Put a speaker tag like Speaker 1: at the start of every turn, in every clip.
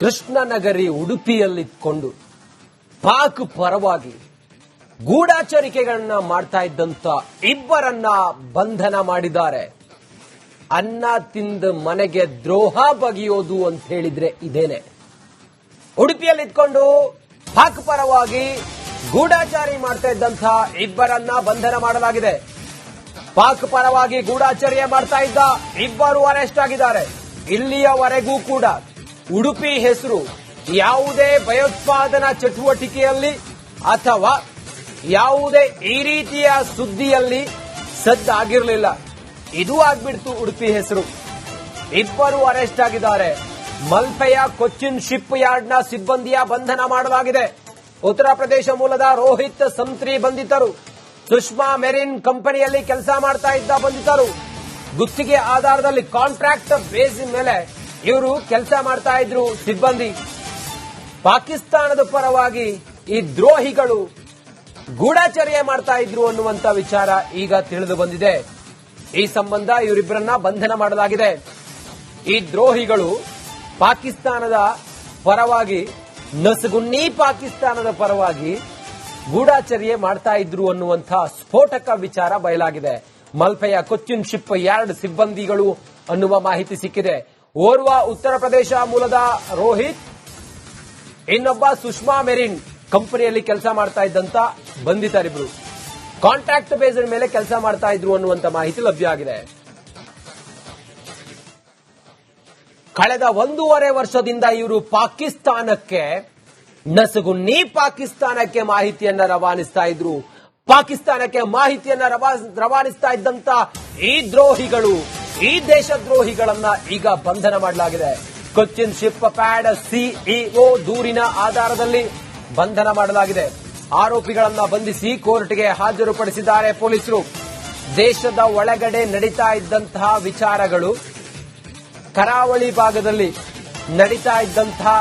Speaker 1: ಕೃಷ್ಣನಗರಿ ಉಡುಪಿಯಲ್ಲಿದ್ದುಕೊಂಡು ಪಾಕ್ ಪರವಾಗಿ ಗೂಢಾಚರಿಕೆಗಳನ್ನ ಮಾಡ್ತಾ ಇದ್ದಂತ ಇಬ್ಬರನ್ನ ಬಂಧನ ಮಾಡಿದ್ದಾರೆ. ಅನ್ನ ತಿಂದ ಮನೆಗೆ ದ್ರೋಹ ಬಗೆಯೋದು ಅಂತ ಹೇಳಿದ್ರೆ ಇದೇನೆ. ಉಡುಪಿಯಲ್ಲಿದ್ದುಕೊಂಡು ಪಾಕ್ ಪರವಾಗಿ ಗೂಢಾಚಾರಿ ಮಾಡ್ತಾ ಇದ್ದಂತ ಇಬ್ಬರನ್ನ ಬಂಧನ ಮಾಡಲಾಗಿದೆ. ಪಾಕ್ ಪರವಾಗಿ ಗೂಢಾಚರ್ಯ ಮಾಡ್ತಾ ಇದ್ದ ಇಬ್ಬರು ಅರೆಸ್ಟ್ ಆಗಿದ್ದಾರೆ. ಇಲ್ಲಿಯವರೆಗೂ ಕೂಡ ಉಡುಪಿ ಹೆಸರು ಯಾವುದೇ ಭಯೋತ್ಪಾದನಾ ಚಟುವಟಿಕೆಯಲ್ಲಿ ಅಥವಾ ಯಾವುದೇ ಈ ರೀತಿಯ ಸುದ್ದಿಯಲ್ಲಿ ಸದ್ದಾಗಿರಲಿಲ್ಲ. ಇದು ಆಗ್ಬಿಡ್ತು ಉಡುಪಿ ಹೆಸರು. ಇಬ್ಬರು ಅರೆಸ್ಟ್ ಆಗಿದ್ದಾರೆ. ಮಲ್ಪೆಯ ಕೊಚ್ಚಿನ್ ಶಿಪ್ ಯಾರ್ಡ್ನ ಸಿಬ್ಬಂದಿಯ ಬಂಧನ ಮಾಡಲಾಗಿದೆ. ಉತ್ತರ ಪ್ರದೇಶ ಮೂಲದ ರೋಹಿತ್ ಸಂತ್ರಿ ಬಂಧಿತರು. ಸುಷ್ಮಾ ಮೆರಿನ್ ಕಂಪನಿಯಲ್ಲಿ ಕೆಲಸ ಮಾಡ್ತಾ ಇದ್ದ ಬಂಧಿತರು. ಗುತ್ತಿಗೆ ಆಧಾರದಲ್ಲಿ ಕಾಂಟ್ರಾಕ್ಟ್ ಬೇಸ್ ಮೇಲೆ ಇವರು ಕೆಲಸ ಮಾಡ್ತಾ ಇದ್ರು ಸಿಬ್ಬಂದಿ. ಪಾಕಿಸ್ತಾನದ ಪರವಾಗಿ ಈ ದ್ರೋಹಿಗಳು ಗೂಢಾಚರ್ಯ ಮಾಡ್ತಾ ಇದ್ರು ಅನ್ನುವಂತ ವಿಚಾರ ಈಗ ತಿಳಿದು ಬಂದಿದೆ. ಈ ಸಂಬಂಧ ಇವರಿಬ್ಬರನ್ನ ಬಂಧನ ಮಾಡಲಾಗಿದೆ. ಈ ದ್ರೋಹಿಗಳು ಪಾಕಿಸ್ತಾನದ ಪರವಾಗಿ ನಸಗುನ್ನಿ ಪಾಕಿಸ್ತಾನದ ಪರವಾಗಿ ಗೂಢಾಚರ್ಯ ಮಾಡ್ತಾ ಇದ್ರು ಅನ್ನುವಂತಹ ಸ್ಫೋಟಕ ವಿಚಾರ ಬಯಲಾಗಿದೆ. ಮಲ್ಪೆಯ ಕೊಚ್ಚಿನ್ ಶಿಪ್ ಯಾರ್ಡ್ ಸಿಬ್ಬಂದಿಗಳು ಅನ್ನುವ ಮಾಹಿತಿ ಸಿಕ್ಕಿದೆ. ಓರ್ವ ಉತ್ತರ ಪ್ರದೇಶ ಮೂಲದ ರೋಹಿತ್, ಇನ್ನೊಬ್ಬ ಸುಷ್ಮಾ ಮೆರಿನ್ ಕಂಪನಿಯಲ್ಲಿ ಕೆಲಸ ಮಾಡ್ತಾ ಇದ್ದಂತ ಬಂಧಿತರಿಬ್ರು ಕಾಂಟ್ರಾಕ್ಟ್ ಬೇಸ್ಡ್ ಮೇಲೆ ಕೆಲಸ ಮಾಡ್ತಾ ಇದ್ರು ಅನ್ನುವಂತ ಮಾಹಿತಿ ಲಭ್ಯ ಆಗಿದೆ. ಕಳೆದ 1.5 ವರ್ಷದಿಂದ ಇವರು ಪಾಕಿಸ್ತಾನಕ್ಕೆ ನಸಗುನ್ನಿ ಪಾಕಿಸ್ತಾನಕ್ಕೆ ಮಾಹಿತಿಯನ್ನ ರವಾನಿಸ್ತಾ ಇದ್ರು. ಪಾಕಿಸ್ತಾನಕ್ಕೆ ಮಾಹಿತಿಯನ್ನ ರವಾನಿಸ್ತಾ ಇದ್ದಂತ ಈ ದ್ರೋಹಿಗಳು, ಈ ದೇಶದ್ರೋಹಿಗಳನ್ನ ಈಗ ಬಂಧನ ಮಾಡಲಾಗಿದೆ. ಕೊಚ್ಚಿನ್ ಶಿಪ್ ಪ್ಯಾಡ್ ಸಿಇಒ ದೂರಿನ ಆಧಾರದಲ್ಲಿ ಬಂಧನ ಮಾಡಲಾಗಿದೆ. ಆರೋಪಿಗಳನ್ನ ಬಂಧಿಸಿ ಕೋರ್ಟ್ಗೆ ಹಾಜರುಪಡಿಸಿದ್ದಾರೆ ಪೊಲೀಸರು. ದೇಶದ ಒಳಗಡೆ ನಡೀತಾ ಇದ್ದಂತಹ ವಿಚಾರಗಳು, ಕರಾವಳಿ ಭಾಗದಲ್ಲಿ ನಡೀತಾ ಇದ್ದಂತಹ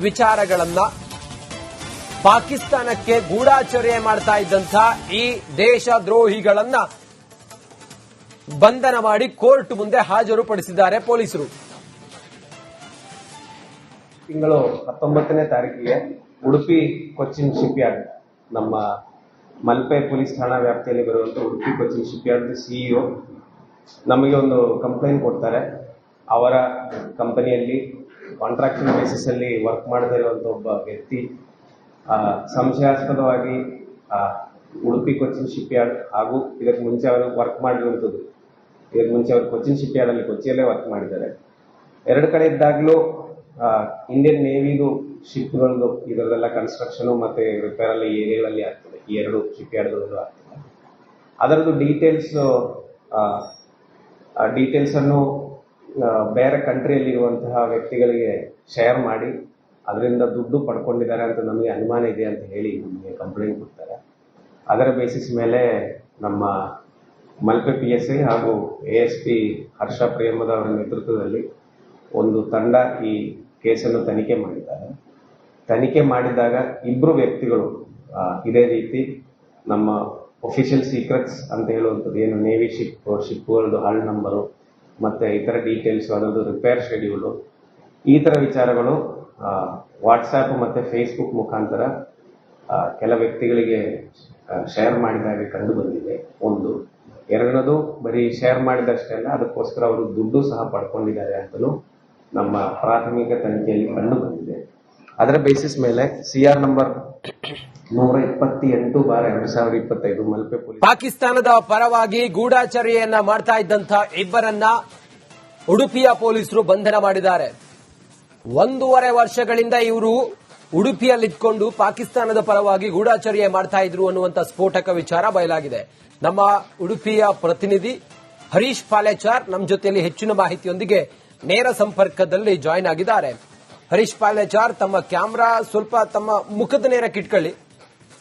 Speaker 1: ವಿಚಾರಗಳನ್ನ ಪಾಕಿಸ್ತಾನಕ್ಕೆ ಗೂಢಾಚರ್ಯ ಮಾಡ್ತಾ ಇದ್ದಂತಹ ಈ ದೇಶದ್ರೋಹಿಗಳನ್ನ ಬಂಧನ ಮಾಡಿ ಕೋರ್ಟ್ ಮುಂದೆ ಹಾಜರುಪಡಿಸಿದ್ದಾರೆ ಪೊಲೀಸರು.
Speaker 2: ತಿಂಗಳು 19ನೇ ತಾರೀಕಿಗೆ ಉಡುಪಿ ಕೊಚ್ಚಿನ್ ಶಿಪ್ ಯಾರ್ಡ್, ನಮ್ಮ ಮಲ್ಪೆ ಪೊಲೀಸ್ ಠಾಣಾ ವ್ಯಾಪ್ತಿಯಲ್ಲಿ ಬರುವಂತ Udupi Cochin ship yard CEO ನಮಗೆ ಒಂದು ಕಂಪ್ಲೇಂಟ್ ಕೊಡ್ತಾರೆ. ಅವರ ಕಂಪನಿಯಲ್ಲಿ ಕಾಂಟ್ರಾಕ್ಟಿಂಗ್ ಬೇಸಿಸ್ ಅಲ್ಲಿ ವರ್ಕ್ ಮಾಡದೇ ಇರುವಂತ ಒಬ್ಬ ವ್ಯಕ್ತಿ ಸಂಶಯಾಸ್ಪದವಾಗಿ ಉಡುಪಿ ಕೊಚ್ಚಿನ್ ಶಿಪ್ ಯಾರ್ಡ್ ಹಾಗೂ ಇದಕ್ಕೆ ಮುಂಚೆ ಅವರು ವರ್ಕ್ ಮಾಡಿರುವಂಥದ್ದು, ಇದಕ್ಕೆ ಮುಂಚೆ ಅವರು ಕೊಚ್ಚಿನ್ ಶಿಪ್ ಯಾರ್ಡ್ ಅಲ್ಲಿ ಕೊಚ್ಚಿಯಲ್ಲೇ ವರ್ಕ್ ಮಾಡಿದ್ದಾರೆ. ಎರಡು ಕಡೆ ಇದ್ದಾಗಲೂ ಇಂಡಿಯನ್ ನೇವಿದು ಶಿಪ್ಗಳದ್ದು ಇದರದೆಲ್ಲ ಕನ್ಸ್ಟ್ರಕ್ಷನ್ ಮತ್ತೆ ರಿಪೇರ್ ಅಲ್ಲಿ ಏರಿಯಾಗಳಲ್ಲಿ ಆಗ್ತದೆ. ಈ ಎರಡು ಶಿಪ್ ಯಾರ್ಡ್ಗಳಲ್ಲೂ ಆಗ್ತದೆ. ಅದರದ್ದು ಡೀಟೇಲ್ಸ್ ಅನ್ನು ಬೇರೆ ಕಂಟ್ರಿಯಲ್ಲಿ ಇರುವಂತಹ ವ್ಯಕ್ತಿಗಳಿಗೆ ಶೇರ್ ಮಾಡಿ ಅದರಿಂದ ದುಡ್ಡು ಪಡ್ಕೊಂಡಿದ್ದಾರೆ ಅಂತ ನಮಗೆ ಅನುಮಾನ ಇದೆ ಅಂತ ಹೇಳಿ ನಮಗೆ ಕಂಪ್ಲೇಂಟ್ ಕೊಡ್ತಾರೆ. ಅದರ ಬೇಸಿಸ್ ಮೇಲೆ ನಮ್ಮ ಮಲ್ಪೆ PSI ಹಾಗೂ ASP ಹರ್ಷ ಪ್ರೇಮದ ಅವರ ನೇತೃತ್ವದಲ್ಲಿ ಒಂದು ತಂಡ ಈ ಕೇಸನ್ನು ತನಿಖೆ ಮಾಡಿದ್ದಾರೆ. ತನಿಖೆ ಮಾಡಿದಾಗ ಇಬ್ಬರು ವ್ಯಕ್ತಿಗಳು ಇದೇ ರೀತಿ ನಮ್ಮ ಒಫಿಷಿಯಲ್ ಸೀಕ್ರೆಟ್ಸ್ ಅಂತ ಹೇಳುವಂಥದ್ದು, ಏನು ನೇವಿ ಶಿಪ್ಗಳದ್ದು ಹಾಲ್ ನಂಬರು ಮತ್ತೆ ಇತರ ಡೀಟೇಲ್ಸ್, ಅದರದ್ದು ರಿಪೇರ್ ಶೆಡ್ಯೂಲು, ಈ ತರ ವಿಚಾರಗಳು ವಾಟ್ಸ್ಆ್ಯಪ್ ಮತ್ತೆ ಫೇಸ್ಬುಕ್ ಮುಖಾಂತರ ಕೆಲ ವ್ಯಕ್ತಿಗಳಿಗೆ ಶೇರ್ ಮಾಡಿದಾಗ ಕಂಡು ಬಂದಿದೆ. ಒಂದು. ಎರಡನೇದು, ಬರೀ ಶೇರ್ ಮಾಡಿದಷ್ಟೇ ಅಲ್ಲ, ಅದಕ್ಕೋಸ್ಕರ ಅವರು ದುಡ್ಡು ಸಹ ಪಡ್ಕೊಂಡಿದ್ದಾರೆ ಅಂತಲೂ ನಮ್ಮ ಪ್ರಾಥಮಿಕ ತನಿಖೆಯಲ್ಲಿ ಕಂಡು ಬಂದಿದೆ. ಅದರ ಬೇಸಿಸ್ ಮೇಲೆ CR ನಂಬರ್ 128/2025 ಮಲ್ಪೆ ಪೊಲೀಸ್
Speaker 1: ಪಾಕಿಸ್ತಾನದ ಪರವಾಗಿ ಗೂಢಾಚರ್ಯೆಯನ್ನ ಮಾಡ್ತಾ ಇದ್ದಂತ ಇಬ್ಬರನ್ನ ಉಡುಪಿಯ ಪೊಲೀಸರು ಬಂಧನ ಮಾಡಿದ್ದಾರೆ. 1.5 ವರ್ಷಗಳಿಂದ ಇವರು ಉಡುಪಿಯಲ್ಲಿದ್ದುಕೊಂಡು ಪಾಕಿಸ್ತಾನದ ಪರವಾಗಿ ಗೂಢಾಚರ್ಯೆ ಮಾಡ್ತಾ ಇದ್ರು ಅನ್ನುವಂತ ಸ್ಫೋಟಕ ವಿಚಾರ ಬಯಲಾಗಿದೆ. ನಮ್ಮ ಉಡುಪಿಯ ಪ್ರತಿನಿಧಿ ಹರೀಶ್ ಪಾಲೇಚಾರ್ ನಮ್ಮ ಜೊತೆಯಲ್ಲಿ ಹೆಚ್ಚಿನ ಮಾಹಿತಿಯೊಂದಿಗೆ ನೇರ ಸಂಪರ್ಕದಲ್ಲಿ ಜಾಯಿನ್ ಆಗಿದ್ದಾರೆ. ಹರೀಶ್ ಪಾಲೇಚಾರ್, ತಮ್ಮ ಕ್ಯಾಮ್ರಾ ಸ್ವಲ್ಪ ತಮ್ಮ ಮುಖದ ನೇರಕ್ಕೆ ಇಟ್ಕೊಳ್ಳಿ.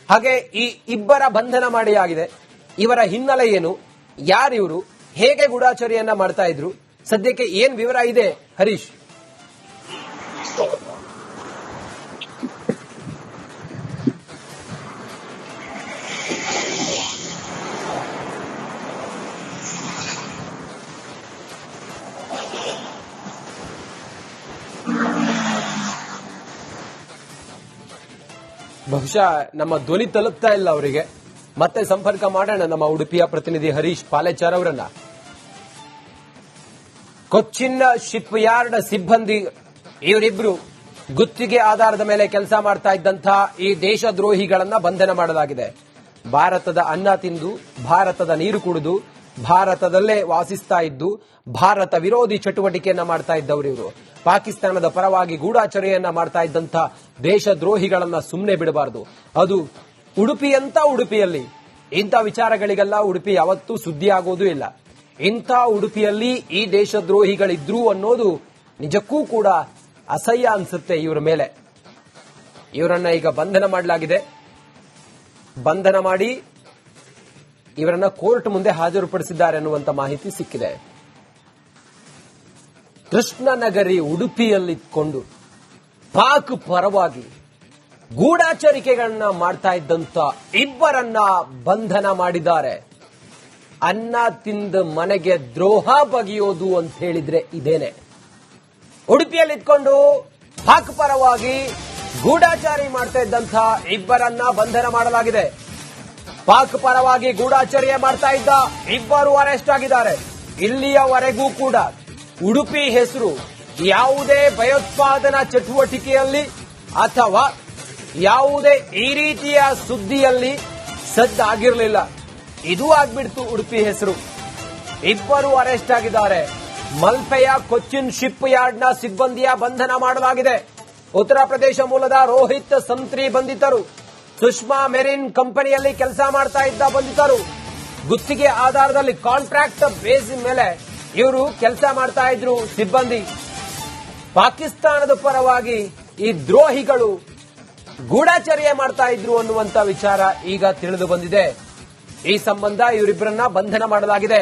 Speaker 1: ಹಾಗೆ ಈ ಇಬ್ಬರ ಬಂಧನ ಮಾಡಿ ಆಗಿದೆ. ಇವರ ಹಿನ್ನೆಲೆ ಏನು, ಯಾರಿವರು, ಹೇಗೆ ಗೂಢಾಚರ್ಯೆಯನ್ನ ಮಾಡ್ತಾ ಇದ್ರು, ಸದ್ಯಕ್ಕೆ ಏನ್ ವಿವರ ಇದೆ ಹರೀಶ್? ಬಹುಶಃ ನಮ್ಮ ಧ್ವನಿ ತಲುಪ್ತಾ ಇಲ್ಲ ಅವರಿಗೆ. ಮತ್ತೆ ಸಂಪರ್ಕ ಮಾಡೋಣ ನಮ್ಮ ಉಡುಪಿಯ ಪ್ರತಿನಿಧಿ ಹರೀಶ್ ಪಾಲೇಚಾರ್ ಅವರನ್ನ. ಕೊಚ್ಚಿನ್ ಶಿಪ್ ಯಾರ್ಡ್ ಸಿಬ್ಬಂದಿ ಇವರಿಬ್ರು ಗುತ್ತಿಗೆ ಆಧಾರದ ಮೇಲೆ ಕೆಲಸ ಮಾಡ್ತಾ ಇದ್ದಂತಹ ಈ ದೇಶದ್ರೋಹಿಗಳನ್ನ ಬಂಧನ ಮಾಡಲಾಗಿದೆ. ಭಾರತದ ಅನ್ನ ತಿಂದು, ಭಾರತದ ನೀರು ಕುಡಿದು, ಭಾರತದಲ್ಲೇ ವಾಸಿಸ್ತಾ ಇದ್ದು, ಭಾರತ ವಿರೋಧಿ ಚಟುವಟಿಕೆಯನ್ನ ಮಾಡ್ತಾ ಇದ್ದವರು ಇವರು. ಪಾಕಿಸ್ತಾನದ ಪರವಾಗಿ ಗೂಢಾಚರಣೆಯನ್ನ ಮಾಡ್ತಾ ಇದ್ದಂತಹ ದೇಶದ್ರೋಹಿಗಳನ್ನ ಸುಮ್ಮನೆ ಬಿಡಬಾರದು. ಅದು ಉಡುಪಿಯಲ್ಲಿ ಇಂಥ ವಿಚಾರಗಳಿಗೆಲ್ಲ ಉಡುಪಿ ಯಾವತ್ತೂ ಸುದ್ದಿ ಆಗೋದೂ ಇಲ್ಲ. ಇಂಥ ಉಡುಪಿಯಲ್ಲಿ ಈ ದೇಶದ್ರೋಹಿಗಳಿದ್ರು ಅನ್ನೋದು ನಿಜಕ್ಕೂ ಕೂಡ ಅಸಹ್ಯ ಅನ್ಸುತ್ತೆ ಇವರ ಮೇಲೆ. ಇವರನ್ನ ಈಗ ಬಂಧನ ಮಾಡಲಾಗಿದೆ. ಬಂಧನ ಮಾಡಿ ಇವರನ್ನ ಕೋರ್ಟ್ ಮುಂದೆ ಹಾಜರುಪಡಿಸಿದ್ದಾರೆ ಅನ್ನುವಂತ ಮಾಹಿತಿ ಸಿಕ್ಕಿದೆ. ಕೃಷ್ಣನಗರಿ ಉಡುಪಿಯಲ್ಲಿದ್ದುಕೊಂಡು ಪಾಕ್ ಪರವಾಗಿ ಗೂಢಾಚರಿಕೆಗಳನ್ನ ಮಾಡ್ತಾ ಇದ್ದಂತ ಇಬ್ಬರನ್ನ ಬಂಧನ ಮಾಡಿದ್ದಾರೆ. ಅನ್ನ ತಿಂದ ಮನೆಗೆ ದ್ರೋಹ ಬಗೆಯೋದು ಅಂತ ಹೇಳಿದ್ರೆ ಇದೇನೆ. ಉಡುಪಿಯಲ್ಲಿದ್ದುಕೊಂಡು ಪಾಕ್ ಪರವಾಗಿ ಗೂಢಾಚಾರಿ ಮಾಡ್ತಾ ಇದ್ದಂತ ಇಬ್ಬರನ್ನ ಬಂಧನ ಮಾಡಲಾಗಿದೆ. ಪಾಕ್ ಪರವಾಗಿ ಗೂಢಾಚರ್ಯ ಮಾಡ್ತಾ ಇದ್ದ ಇಬ್ಬರು ಅರೆಸ್ಟ್ ಆಗಿದ್ದಾರೆ. ಇಲ್ಲಿಯವರೆಗೂ ಕೂಡ ಉಡುಪಿ ಹೆಸರು ಯಾವುದೇ ಭಯೋತ್ಪಾದನಾ ಚಟುವಟಿಕೆಯಲ್ಲಿ ಅಥವಾ ಯಾವುದೇ ಈ ರೀತಿಯ ಸುದ್ದಿಯಲ್ಲಿ ಸದ್ದಾಗಿರಲಿಲ್ಲ. ಇದು ಆಗ್ಬಿಡ್ತು ಉಡುಪಿ ಹೆಸರು. ಇಬ್ಬರು ಅರೆಸ್ಟ್ ಆಗಿದ್ದಾರೆ. ಮಲ್ಪೆಯ ಕೊಚ್ಚಿನ್ ಶಿಪ್ ಯಾರ್ಡ್ನ ಸಿಬ್ಬಂದಿಯ ಬಂಧನ ಮಾಡಲಾಗಿದೆ. ಉತ್ತರ ಪ್ರದೇಶ ಮೂಲದ ರೋಹಿತ್ ಸಂತ್ರಿ ಬಂಧಿತರು. ಸುಷ್ಮಾ ಮೆರಿನ್ ಕಂಪನಿಯಲ್ಲಿ ಕೆಲಸ ಮಾಡ್ತಾ ಇದ್ದ ಬಂಧಿತರು. ಗುತ್ತಿಗೆ ಆಧಾರದಲ್ಲಿ ಕಾಂಟ್ರಾಕ್ಟ್ ಬೇಸ್ ಮೇಲೆ ಇವರು ಕೆಲಸ ಮಾಡ್ತಾ ಇದ್ರು ಸಿಬ್ಬಂದಿ. ಪಾಕಿಸ್ತಾನದ ಪರವಾಗಿ ಈ ದ್ರೋಹಿಗಳು ಗೂಢಾಚರ್ಯ ಮಾಡ್ತಾ ಇದ್ರು ಅನ್ನುವಂತ ವಿಚಾರ ಈಗ ತಿಳಿದು ಬಂದಿದೆ. ಈ ಸಂಬಂಧ ಇವರಿಬ್ಬರನ್ನ ಬಂಧನ ಮಾಡಲಾಗಿದೆ.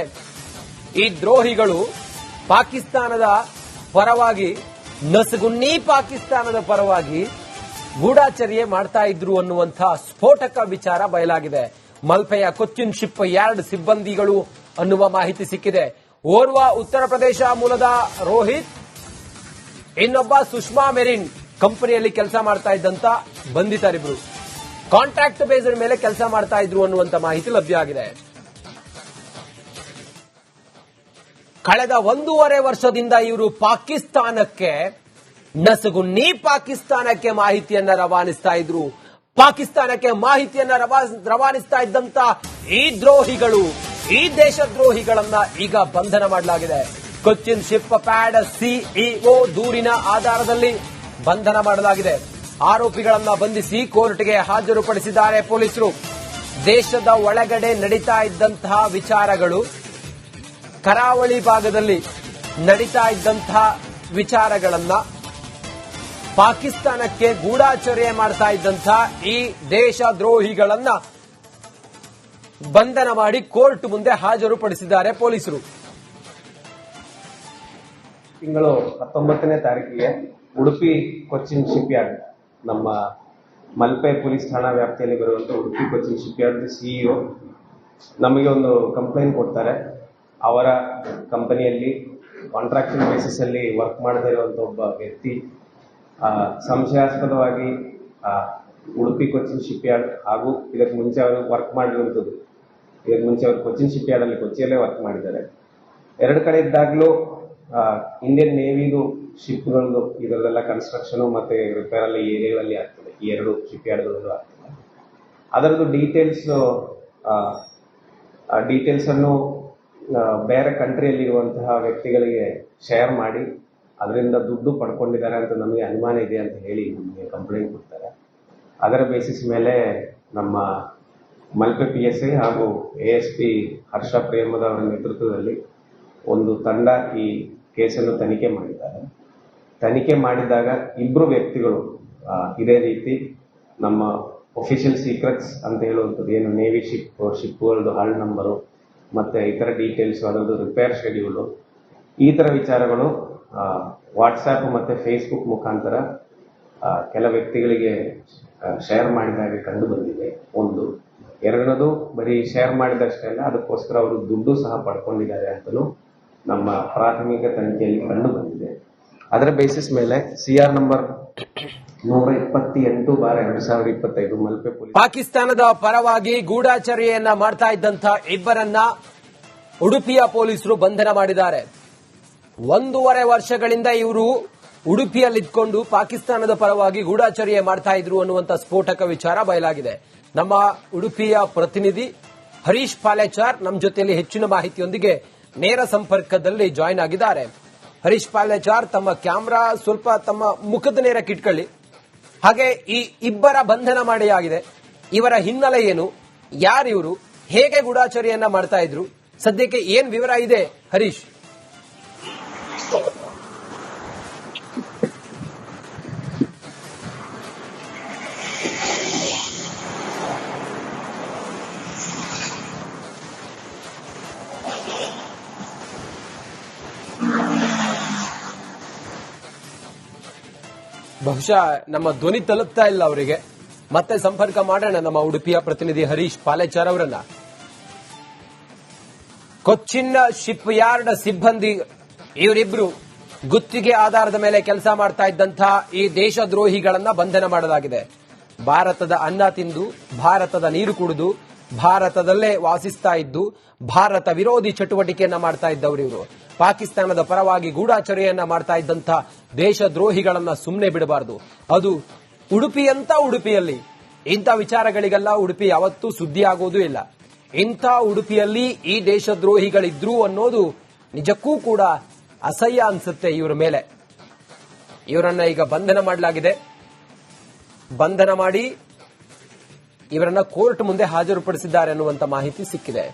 Speaker 1: ಈ ದ್ರೋಹಿಗಳು ಪಾಕಿಸ್ತಾನದ ಪರವಾಗಿ ನಸಗುನ್ನಿ ಪಾಕಿಸ್ತಾನದ ಪರವಾಗಿ ಗೂಢಾಚರ್ಯ ಮಾಡ್ತಾ ಇದ್ರು ಅನ್ನುವಂತಹ ಸ್ಫೋಟಕ ವಿಚಾರ ಬಯಲಾಗಿದೆ. ಮಲ್ಪೆಯ ಕೊಚ್ಚಿನ್ ಶಿಪ್ ಯಾರ್ಡ್ ಸಿಬ್ಬಂದಿಗಳು ಅನ್ನುವ ಮಾಹಿತಿ ಸಿಕ್ಕಿದೆ. ಓರ್ವ ಉತ್ತರ ಪ್ರದೇಶ ಮೂಲದ ರೋಹಿತ್, ಇನ್ನೊಬ್ಬ ಸುಷ್ಮಾ ಮೆರಿನ್ ಕಂಪನಿಯಲ್ಲಿ ಕೆಲಸ ಮಾಡ್ತಾ ಇದ್ದಂತ ಬಂಧಿತರಿಬ್ರು ಕಾಂಟ್ರಾಕ್ಟ್ ಬೇಸ್ಡ್ ಮೇಲೆ ಕೆಲಸ ಮಾಡ್ತಾ ಇದ್ರು ಅನ್ನುವಂತ ಮಾಹಿತಿ ಲಭ್ಯ ಆಗಿದೆ. ಕಳೆದ 1.5 ವರ್ಷದಿಂದ ಇವರು ಪಾಕಿಸ್ತಾನಕ್ಕೆ ನಸಗುನ್ನಿ ಪಾಕಿಸ್ತಾನಕ್ಕೆ ಮಾಹಿತಿಯನ್ನ ರವಾನಿಸ್ತಾ ಇದ್ರು. ಪಾಕಿಸ್ತಾನಕ್ಕೆ ಮಾಹಿತಿಯನ್ನ ರವಾನಿಸ್ತಾ ಇದ್ದಂತ ಈ ದ್ರೋಹಿಗಳು, ಈ ದೇಶದ್ರೋಹಿಗಳನ್ನ ಈಗ ಬಂಧನ ಮಾಡಲಾಗಿದೆ. ಕೊಚ್ಚಿನ್ ಶಿಪ್ ಪ್ಯಾಡ್ ಸಿಇಒ ದೂರಿನ ಆಧಾರದಲ್ಲಿ ಬಂಧನ ಮಾಡಲಾಗಿದೆ. ಆರೋಪಿಗಳನ್ನ ಬಂಧಿಸಿ ಕೋರ್ಟ್ಗೆ ಹಾಜರುಪಡಿಸಿದ್ದಾರೆ ಪೊಲೀಸರು. ದೇಶದ ಒಳಗಡೆ ನಡೀತಾ ಇದ್ದಂತಹ ವಿಚಾರಗಳು, ಕರಾವಳಿ ಭಾಗದಲ್ಲಿ ನಡೀತಾ ಇದ್ದಂತಹ ವಿಚಾರಗಳನ್ನ ಪಾಕಿಸ್ತಾನಕ್ಕೆ ಗೂಢಾಚರ್ಯ ಮಾಡ್ತಾ ಇದ್ದಂತಹ ಈ ದೇಶದ್ರೋಹಿಗಳನ್ನ ಬಂಧನ ಮಾಡಿ ಕೋರ್ಟ್ ಮುಂದೆ ಹಾಜರುಪಡಿಸಿದ್ದಾರೆ ಪೊಲೀಸರು.
Speaker 2: ತಿಂಗಳು 19ನೇ ತಾರೀಕಿಗೆ ಉಡುಪಿ ಕೊಚ್ಚಿನ್ ಶಿಪ್ ಯಾರ್ಡ್, ನಮ್ಮ ಮಲ್ಪೆ ಪೊಲೀಸ್ ಠಾಣಾ ವ್ಯಾಪ್ತಿಯಲ್ಲಿ ಬರುವಂತಹ Udupi Cochin ship yard CEO ನಮಗೆ ಒಂದು ಕಂಪ್ಲೇಂಟ್ ಕೊಡ್ತಾರೆ. ಅವರ ಕಂಪನಿಯಲ್ಲಿ ಕಾಂಟ್ರಾಕ್ಟಿಂಗ್ ಬೇಸಿಸ್ ಅಲ್ಲಿ ವರ್ಕ್ ಮಾಡದೇ ಇರುವಂತ ಒಬ್ಬ ವ್ಯಕ್ತಿ ಸಂಶಯಾಸ್ಪದವಾಗಿ ಉಡುಪಿ ಕೊಚ್ಚಿನ್ ಶಿಪ್ ಯಾರ್ಡ್ ಹಾಗೂ ಇದಕ್ಕೆ ಮುಂಚೆ ಅವರು ವರ್ಕ್ ಮಾಡಿರುವಂಥದ್ದು, ಇದಕ್ಕೆ ಮುಂಚೆ ಅವರು ಕೊಚ್ಚಿನ್ ಶಿಪ್ ಯಾರ್ಡ್ ಅಲ್ಲಿ ಕೊಚ್ಚಿಯಲ್ಲೇ ವರ್ಕ್ ಮಾಡಿದ್ದಾರೆ. ಎರಡು ಕಡೆ ಇದ್ದಾಗಲೂ ಇಂಡಿಯನ್ ನೇವಿದು ಶಿಪ್ಗಳದ್ದು ಇದರದೆಲ್ಲ ಕನ್ಸ್ಟ್ರಕ್ಷನ್ ಮತ್ತೆ ರಿಪೇರ್ ಅಲ್ಲಿ ಏರಿಯಾಗಳಲ್ಲಿ ಆಗ್ತದೆ. ಈ ಎರಡು ಶಿಪ್ ಯಾರ್ಡ್ಗಳಲ್ಲೂ ಆಗ್ತದೆ. ಅದರದ್ದು ಡೀಟೇಲ್ಸ್ ಅನ್ನು ಬೇರೆ ಕಂಟ್ರಿಯಲ್ಲಿರುವಂತಹ ವ್ಯಕ್ತಿಗಳಿಗೆ ಶೇರ್ ಮಾಡಿ ಅದರಿಂದ ದುಡ್ಡು ಪಡ್ಕೊಂಡಿದ್ದಾರೆ ಅಂತ ನಮಗೆ ಅನುಮಾನ ಇದೆ ಅಂತ ಹೇಳಿ ನಮಗೆ ಕಂಪ್ಲೇಂಟ್ ಕೊಡ್ತಾರೆ. ಅದರ ಬೇಸಿಸ್ ಮೇಲೆ ನಮ್ಮ ಮಲ್ಪೆ PSI ಹಾಗೂ ASP ಹರ್ಷ ಪ್ರೇಮದ ಅವರ ನೇತೃತ್ವದಲ್ಲಿ ಒಂದು ತಂಡ ಈ ಕೇಸನ್ನು ತನಿಖೆ ಮಾಡಿದ್ದಾರೆ. ತನಿಖೆ ಮಾಡಿದಾಗ ಇಬ್ಬರು ವ್ಯಕ್ತಿಗಳು ಇದೇ ರೀತಿ ನಮ್ಮ ಒಫಿಷಿಯಲ್ ಸೀಕ್ರೆಟ್ಸ್ ಅಂತ ಹೇಳುವಂಥದ್ದು, ಏನು ನೇವಿ ಶಿಪ್ಗಳದ್ದು ಹಾಲ್ ನಂಬರು ಮತ್ತೆ ಇತರ ಡೀಟೇಲ್ಸ್, ಅದರದ್ದು ರಿಪೇರ್ ಶೆಡ್ಯೂಲು, ಈ ಥರ ವಿಚಾರಗಳು ವಾಟ್ಸ್ಆ್ಯಪ್ ಮತ್ತು ಫೇಸ್ಬುಕ್ ಮುಖಾಂತರ ಕೆಲ ವ್ಯಕ್ತಿಗಳಿಗೆ ಶೇರ್ ಮಾಡಿದಾಗ ಕಂಡು ಬಂದಿದೆ. ಒಂದು. ಎರಡನೇದು, ಬರೀ ಶೇರ್ ಮಾಡಿದಷ್ಟೇ ಅಲ್ಲ, ಅದಕ್ಕೋಸ್ಕರ ಅವರು ದುಡ್ಡು ಸಹ ಪಡ್ಕೊಂಡಿದ್ದಾರೆ ಅಂತಲೂ ನಮ್ಮ ಪ್ರಾಥಮಿಕ ತನಿಖೆಯಲ್ಲಿ ಕಂಡು ಬಂದಿದೆ. ಅದರ ಬೇಸಿಸ್ ಮೇಲೆ CR ನಂಬರ್ 128/2025 ಮಲ್ಪೆ ಪೊಲೀಸ್
Speaker 1: ಪಾಕಿಸ್ತಾನದ ಪರವಾಗಿ ಗೂಢಾಚರ್ಯೆಯನ್ನ ಮಾಡ್ತಾ ಇದ್ದಂಥ ಇಬ್ಬರನ್ನ ಉಡುಪಿಯ ಪೊಲೀಸರು ಬಂಧನ ಮಾಡಿದ್ದಾರೆ. 1.5 ವರ್ಷಗಳಿಂದ ಇವರು ಉಡುಪಿಯಲ್ಲಿದ್ದುಕೊಂಡು ಪಾಕಿಸ್ತಾನದ ಪರವಾಗಿ ಗೂಢಾಚರ್ಯೆ ಮಾಡ್ತಾ ಇದ್ರು ಅನ್ನುವಂಥ ಸ್ಫೋಟಕ ವಿಚಾರ ಬಯಲಾಗಿದೆ. ನಮ್ಮ ಉಡುಪಿಯ ಪ್ರತಿನಿಧಿ ಹರೀಶ್ ಪಾಲೇಚಾರ್ ನಮ್ಮ ಜೊತೆಯಲ್ಲಿ ಹೆಚ್ಚಿನ ಮಾಹಿತಿಯೊಂದಿಗೆ ನೇರ ಸಂಪರ್ಕದಲ್ಲಿ ಜಾಯಿನ್ ಆಗಿದ್ದಾರೆ. ಹರೀಶ್ ಪಾಲೇಚಾರ್, ತಮ್ಮ ಕ್ಯಾಮೆರಾ ಸ್ವಲ್ಪ ತಮ್ಮ ಮುಖದ ನೇರಕ್ಕೆ ಇಟ್ಕೊಳ್ಳಿ. ಹಾಗೆ ಈ ಇಬ್ಬರ ಬಂಧನ ಮಾಡಿಯಾಗಿದೆ. ಇವರ ಹಿನ್ನೆಲೆ ಏನು, ಯಾರಿವರು, ಹೇಗೆ ಗೂಢಾಚರ್ಯೆಯನ್ನ ಮಾಡ್ತಾ ಇದ್ರು, ಸದ್ಯಕ್ಕೆ ಏನ್ ವಿವರ ಇದೆ ಹರೀಶ್? ಬಹುಶಃ ನಮ್ಮ ಧ್ವನಿ ತಲುಪ್ತಾ ಇಲ್ಲ ಅವರಿಗೆ. ಮತ್ತೆ ಸಂಪರ್ಕ ಮಾಡೋಣ ನಮ್ಮ ಉಡುಪಿಯ ಪ್ರತಿನಿಧಿ ಹರೀಶ್ ಪಾಲೇಚಾರ್ ಅವರನ್ನ. ಕೊಚ್ಚಿನ್ ಶಿಪ್ ಯಾರ್ಡ್ ಸಿಬ್ಬಂದಿ ಇವರಿಬ್ರು ಗುತ್ತಿಗೆ ಆಧಾರದ ಮೇಲೆ ಕೆಲಸ ಮಾಡ್ತಾ ಇದ್ದಂತಹ ಈ ದೇಶದ್ರೋಹಿಗಳನ್ನ ಬಂಧನ ಮಾಡಲಾಗಿದೆ. ಭಾರತದ ಅನ್ನ ತಿಂದು, ಭಾರತದ ನೀರು ಕುಡಿದು, ಭಾರತದಲ್ಲೇ ವಾಸಿಸ್ತಾ ಇದ್ದು, ಭಾರತ ವಿರೋಧಿ ಚಟುವಟಿಕೆಯನ್ನ ಮಾಡ್ತಾ ಇದ್ದವರು ಇವರು. ಪಾಕಿಸ್ತಾನದ ಪರವಾಗಿ ಗೂಢಾಚರ್ಯೆಯನ್ನ ಮಾಡ್ತಾ ಇದ್ದಂಥ ದೇಶದ್ರೋಹಿಗಳನ್ನ ಸುಮ್ಮನೆ ಬಿಡಬಾರದು. ಅದು ಉಡುಪಿಯಲ್ಲಿ ಇಂಥ ವಿಚಾರಗಳಿಗೆಲ್ಲ ಉಡುಪಿ ಯಾವತ್ತೂ ಸುದ್ದಿ ಆಗೋದೂ ಇಲ್ಲ. ಇಂಥ ಉಡುಪಿಯಲ್ಲಿ ಈ ದೇಶದ್ರೋಹಿಗಳಿದ್ರು ಅನ್ನೋದು ನಿಜಕ್ಕೂ ಕೂಡ ಅಸಹ್ಯ ಅನ್ಸುತ್ತೆ ಇವರ ಮೇಲೆ. ಇವರನ್ನ ಈಗ ಬಂಧನ ಮಾಡಲಾಗಿದೆ. ಬಂಧನ ಮಾಡಿ ಇವರನ್ನ ಕೋರ್ಟ್ ಮುಂದೆ ಹಾಜರುಪಡಿಸಿದ್ದಾರೆ ಅನ್ನುವಂಥ ಮಾಹಿತಿ ಸಿಕ್ಕಿದೆ.